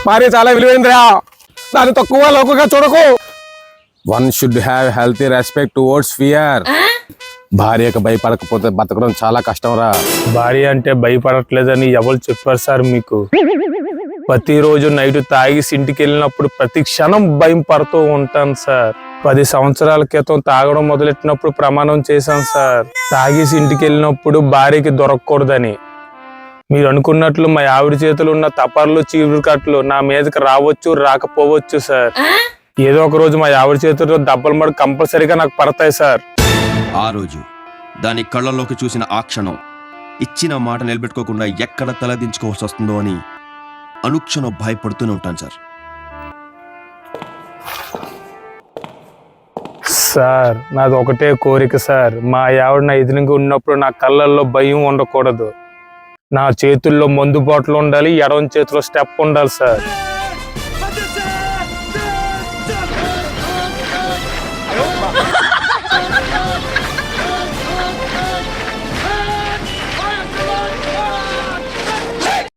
భార్య చాలా విలువైందిరా, దాన్ని తక్కువ లోకుగా చూడకు. One should have healthy respect towards fear. భార్యకు భయపడకపోతే బతకడం చాలా కష్టం రా. భార్య అంటే భయపడట్లేదని ఎవరు చెప్పారు సార్ మీకు? ప్రతిరోజు నైట్ తాగేసి ఇంటికి వెళ్ళినప్పుడు ప్రతి క్షణం భయం పడుతూ ఉంటాను సార్. 10 సంవత్సరాల క్రితం తాగడం మొదలెట్టినప్పుడు ప్రమాణం చేశాను సార్, తాగేసి ఇంటికి వెళ్ళినప్పుడు భార్యకి దొరకకూడదని. మీరు అనుకున్నట్లు మా ఆవిడ చేతులు ఉన్న తపర్లు చీపురుకట్లు నా మీదకి రావచ్చు రాకపోవచ్చు సార్. ఏదో ఒక రోజు మా ఆవిడ చేతుల్లో దెబ్బలు మడి కంపల్సరీగా నాకు పడతాయి సార్. ఆ రోజు దాని కళ్ళల్లోకి చూసిన ఆ క్షణం ఇచ్చిన మాట నిలబెట్టుకోకుండా ఎక్కడ తలదించుకోవాల్సి వస్తుందో అని అనుక్షణం భయపడుతూనే ఉంటాను సార్. సార్ నాది ఒకటే కోరిక సార్, మా ఆవిడ నా ఎదురుగా ఉన్నప్పుడు నా కళ్ళల్లో భయం ఉండకూడదు. నా చేతుల్లో మందు బాటలు ఉండాలి, ఎడమ చేతిలో స్టెప్ ఉండాలి సార్.